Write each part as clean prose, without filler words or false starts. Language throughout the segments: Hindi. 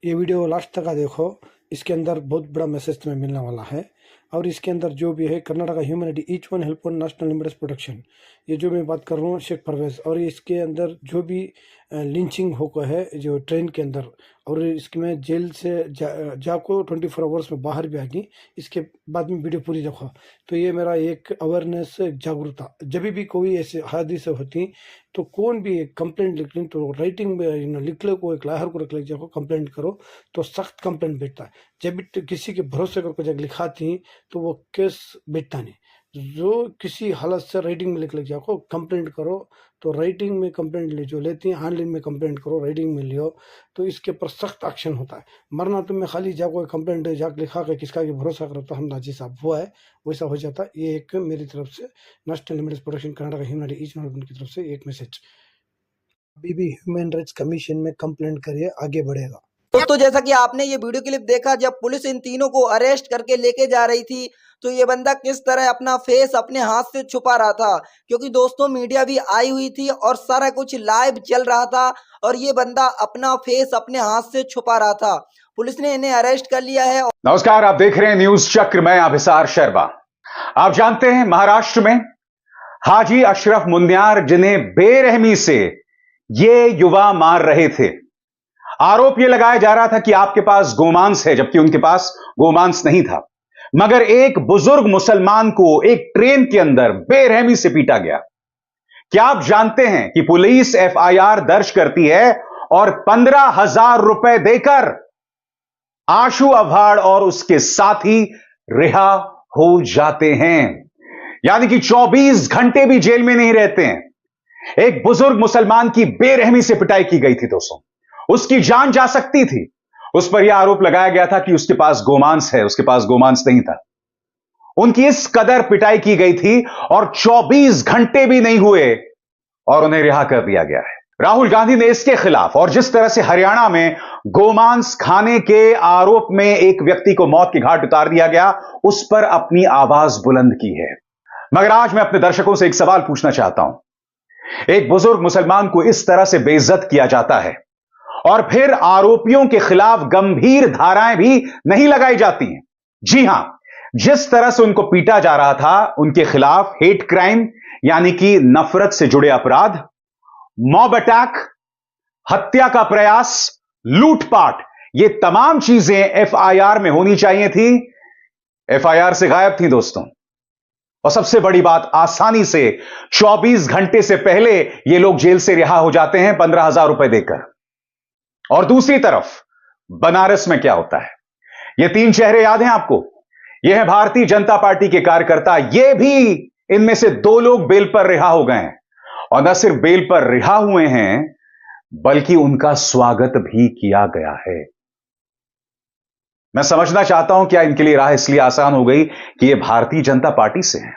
ये वीडियो लास्ट तक का देखो। इसके अंदर बहुत बड़ा मैसेज तुम्हें मिलने वाला है। और इसके अंदर जो भी है Karnataka humanity each one help one national limited protection, ये जो मैं बात कर रहा हूँ शेख परवेज। और इसके अंदर जो भी लिंचिंग हो है जो ट्रेन के अंदर, और इसकी मैं जेल से जाको 24 आवर्स में बाहर भी आ गई। इसके बाद में वीडियो पूरी देखो। तो ये मेरा एक अवेयरनेस जागरूकता, जब भी कोई ऐसे हादसे होती तो कौन भी एक कंप्लेंट लिख लें तो राइटिंग में लिख लो, को एक लाहर को रख ले जाओ कंप्लेंट करो तो सख्त कंप्लेंट बैठता है। जब भी किसी के भरोसे करके जब लिखाती तो वो केस बैठता नहीं। जो किसी हालत से राइटिंग में लिख ले जाओ कंप्लेंट करो तो राइटिंग में कंप्लेंट ले जो लेती हैं ऑनलाइन में कंप्लेंट करो, राइटिंग में लियो तो इसके ऊपर सख्त एक्शन होता है। मरना तुम्हें खाली जाको कंप्लेंट जाके लिखा के किसका की भरोसा करो तो हम नाजी साहब हुआ है वैसा हो जाता है। ये एक मेरी तरफ से national limited protection Karnataka humanity each one की तरफ से एक मैसेज। अभी भी ह्यूमन राइट्स कमीशन में कंप्लेंट करिए, आगे बढ़ेगा। दोस्तों जैसा कि आपने ये वीडियो क्लिप देखा, जब पुलिस इन तीनों को अरेस्ट करके लेके जा रही थी तो ये बंदा किस तरह अपना फेस अपने हाथ से छुपा रहा था, क्योंकि दोस्तों मीडिया भी आई हुई थी और सारा कुछ लाइव चल रहा था और ये बंदा अपना फेस अपने हाथ से छुपा रहा था। पुलिस ने इन्हें अरेस्ट कर लिया है। नमस्कार, आप देख रहे हैं न्यूज चक्र, मैं अभिसार शर्मा। आप जानते हैं महाराष्ट्र में हाजी अशरफ मुन्यार, जिन्हें बेरहमी से ये युवा मार रहे थे, आरोप यह लगाया जा रहा था कि आपके पास गोमांस है, जबकि उनके पास गोमांस नहीं था। मगर एक बुजुर्ग मुसलमान को एक ट्रेन के अंदर बेरहमी से पीटा गया। क्या आप जानते हैं कि पुलिस एफआईआर दर्ज करती है और 15,000 रुपए देकर आशु अभाड़ और उसके साथी रिहा हो जाते हैं, यानी कि 24 घंटे भी जेल में नहीं रहते हैं। एक बुजुर्ग मुसलमान की बेरहमी से पिटाई की गई थी दोस्तों, उसकी जान जा सकती थी। उस पर यह आरोप लगाया गया था कि उसके पास गोमांस है, उसके पास गोमांस नहीं था। उनकी इस कदर पिटाई की गई थी और 24 घंटे भी नहीं हुए और उन्हें रिहा कर दिया गया है। राहुल गांधी ने इसके खिलाफ, और जिस तरह से हरियाणा में गोमांस खाने के आरोप में एक व्यक्ति को मौत के घाट उतार दिया गया, उस पर अपनी आवाज बुलंद की है। मगर आज मैं अपने दर्शकों से एक सवाल पूछना चाहता हूं। एक बुजुर्ग मुसलमान को इस तरह से बेइज्जत किया जाता है और फिर आरोपियों के खिलाफ गंभीर धाराएं भी नहीं लगाई जाती हैं। जी हां, जिस तरह से उनको पीटा जा रहा था, उनके खिलाफ हेट क्राइम यानी कि नफरत से जुड़े अपराध, मॉब अटैक, हत्या का प्रयास, लूटपाट, ये तमाम चीजें एफआईआर में होनी चाहिए थी, एफआईआर से गायब थी दोस्तों। और सबसे बड़ी बात, आसानी से 24 घंटे से पहले ये लोग जेल से रिहा हो जाते हैं 15,000 रुपए देकर। और दूसरी तरफ बनारस में क्या होता है, ये 3 चेहरे याद हैं आपको? ये है भारतीय जनता पार्टी के कार्यकर्ता। ये भी, इनमें से 2 लोग बेल पर रिहा हो गए हैं, और न सिर्फ बेल पर रिहा हुए हैं बल्कि उनका स्वागत भी किया गया है। मैं समझना चाहता हूं क्या इनके लिए राह इसलिए आसान हो गई कि ये भारतीय जनता पार्टी से हैं?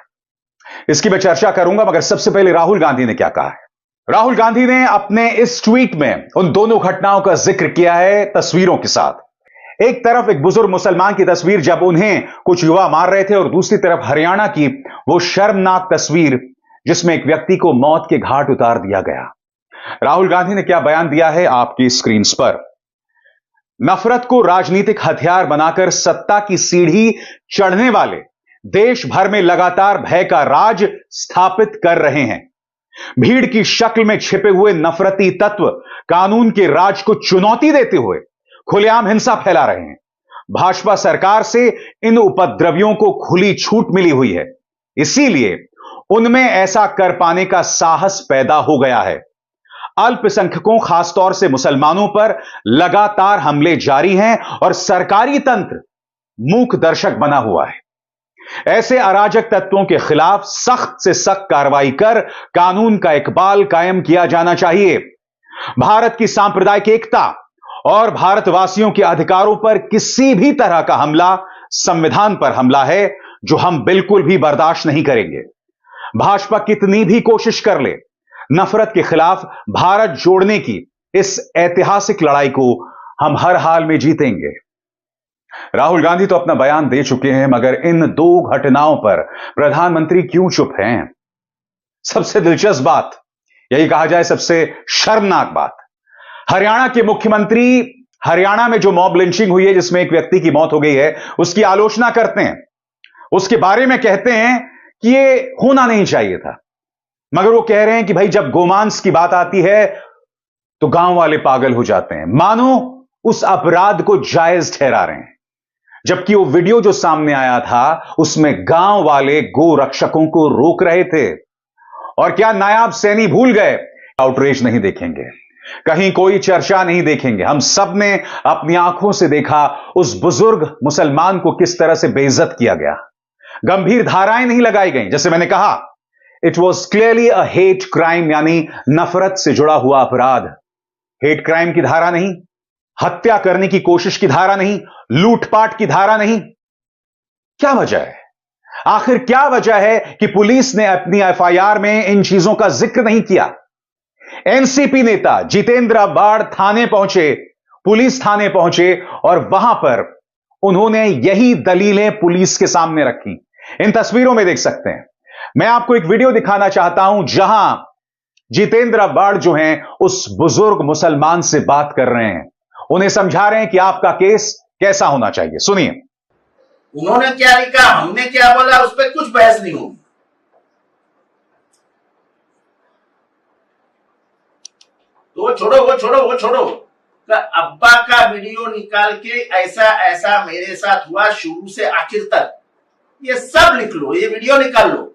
इसकी मैं चर्चा करूंगा, मगर सबसे पहले राहुल गांधी ने क्या कहा है। राहुल गांधी ने अपने इस ट्वीट में उन दोनों घटनाओं का जिक्र किया है तस्वीरों के साथ। एक तरफ एक बुजुर्ग मुसलमान की तस्वीर जब उन्हें कुछ युवा मार रहे थे, और दूसरी तरफ हरियाणा की वो शर्मनाक तस्वीर जिसमें एक व्यक्ति को मौत के घाट उतार दिया गया। राहुल गांधी ने क्या बयान दिया है आपकी स्क्रीन पर। नफरत को राजनीतिक हथियार बनाकर सत्ता की सीढ़ी चढ़ने वाले देश भर में लगातार भय का राज स्थापित कर रहे हैं। भीड़ की शक्ल में छिपे हुए नफरती तत्व कानून के राज को चुनौती देते हुए खुलेआम हिंसा फैला रहे हैं। भाजपा सरकार से इन उपद्रवियों को खुली छूट मिली हुई है, इसीलिए उनमें ऐसा कर पाने का साहस पैदा हो गया है। अल्पसंख्यकों, खासतौर से मुसलमानों पर लगातार हमले जारी हैं और सरकारी तंत्र मूक दर्शक बना हुआ है। ऐसे अराजक तत्वों के खिलाफ सख्त से सख्त कार्रवाई कर कानून का इकबाल कायम किया जाना चाहिए। भारत की सांप्रदायिक एकता और भारतवासियों के अधिकारों पर किसी भी तरह का हमला संविधान पर हमला है, जो हम बिल्कुल भी बर्दाश्त नहीं करेंगे। भाजपा कितनी भी कोशिश कर ले, नफरत के खिलाफ भारत जोड़ने की इस ऐतिहासिक लड़ाई को हम हर हाल में जीतेंगे। राहुल गांधी तो अपना बयान दे चुके हैं, मगर इन 2 घटनाओं पर प्रधानमंत्री क्यों चुप हैं? सबसे दिलचस्प बात, यही कहा जाए सबसे शर्मनाक बात, हरियाणा के मुख्यमंत्री हरियाणा में जो मॉब लिंचिंग हुई है जिसमें एक व्यक्ति की मौत हो गई है, उसकी आलोचना करते हैं, उसके बारे में कहते हैं कि ये होना नहीं चाहिए था। मगर वो कह रहे हैं कि भाई जब गोमांस की बात आती है तो गांव वाले पागल हो जाते हैं, मानो उस अपराध को जायज ठहरा रहे हैं। जबकि वो वीडियो जो सामने आया था उसमें गांव वाले गो रक्षकों को रोक रहे थे। और क्या नायाब सैनी भूल गए? आउटरीच नहीं देखेंगे, कहीं कोई चर्चा नहीं देखेंगे। हम सब ने अपनी आंखों से देखा उस बुजुर्ग मुसलमान को किस तरह से बेइज्जत किया गया, गंभीर धाराएं नहीं लगाई गई। जैसे मैंने कहा, it was clearly a hate crime, यानी नफरत से जुड़ा हुआ अपराध। हेट क्राइम की धारा नहीं, हत्या करने की कोशिश की धारा नहीं, लूटपाट की धारा नहीं। क्या वजह है? आखिर क्या वजह है कि पुलिस ने अपनी एफआईआर में इन चीजों का जिक्र नहीं किया? एनसीपी नेता जितेंद्र अब्बाड़ थाने पहुंचे, पुलिस थाने पहुंचे और वहां पर उन्होंने यही दलीलें पुलिस के सामने रखी। इन तस्वीरों में देख सकते हैं। मैं आपको एक वीडियो दिखाना चाहता हूं जहां जितेंद्र अब्बाड़ जो हैं उस बुजुर्ग मुसलमान से बात कर रहे हैं, उन्हें समझा रहे हैं कि आपका केस कैसा होना चाहिए। सुनिए। उन्होंने क्या लिखा, हमने क्या बोला, उस पर कुछ बहस नहीं होगी। तो वो छोड़ो। तो अब्बा का वीडियो निकाल के ऐसा मेरे साथ हुआ शुरू से आखिर तक, ये सब लिख लो, ये वीडियो निकाल लो।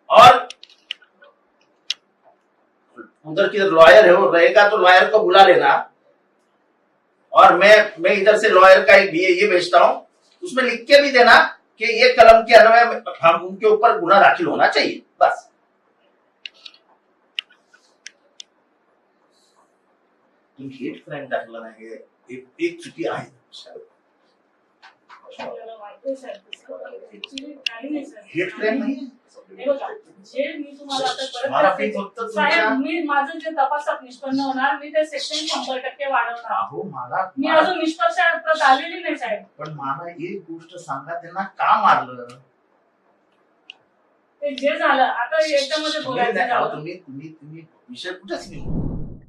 और उधर की लॉयर है, वो रहेगा तो लॉयर को बुला लेना। और मैं इधर से लॉयर का एक ये भेजता हूं, उसमें लिख के भी देना कि ये कलम के अन्वय हम उनके ऊपर गुना दाखिल होना चाहिए, बस। तुम हेट क्राइम दाखिल है, एक चुकी आहे हेट क्राइम नाही जे मी तुम्हाला आता परत साहेब, मी माझं जे तपासात निष्पन्न होणार, मी ते सेक्शन 100% वाढवणार. अहो मला मी अजून निष्पक्षात आलेली नाही साहेब. पण मला एक गोष्ट सांगा, त्यांना का मारलं? ते जे झालं आता याच्यामध्ये बोलायचं झालं. तुम्ही विषय कुठेच नाही.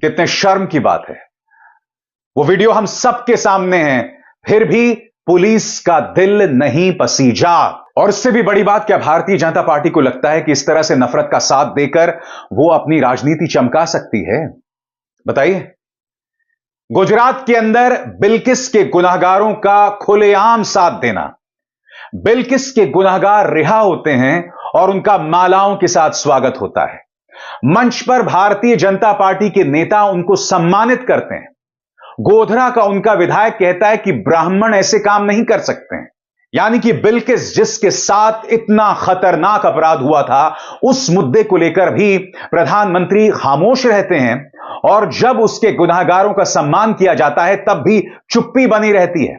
कितने शर्म की बात है। वो वीडियो हम सबके सामने है, फिर भी पुलिस का दिल नहीं पसीजा। और इससे भी बड़ी बात, क्या भारतीय जनता पार्टी को लगता है कि इस तरह से नफरत का साथ देकर वो अपनी राजनीति चमका सकती है? बताइए। गुजरात के अंदर बिल्किस के गुनाहगारों का खुलेआम साथ देना, बिल्किस के गुनाहगार रिहा होते हैं और उनका मालाओं के साथ स्वागत होता है। मंच पर भारतीय जनता पार्टी के नेता उनको सम्मानित करते हैं। गोधरा का उनका विधायक कहता है कि ब्राह्मण ऐसे काम नहीं कर सकते हैं। यानी कि बिल्किस जिसके साथ इतना खतरनाक अपराध हुआ था, उस मुद्दे को लेकर भी प्रधानमंत्री खामोश रहते हैं और जब उसके गुनाहगारों का सम्मान किया जाता है तब भी चुप्पी बनी रहती है।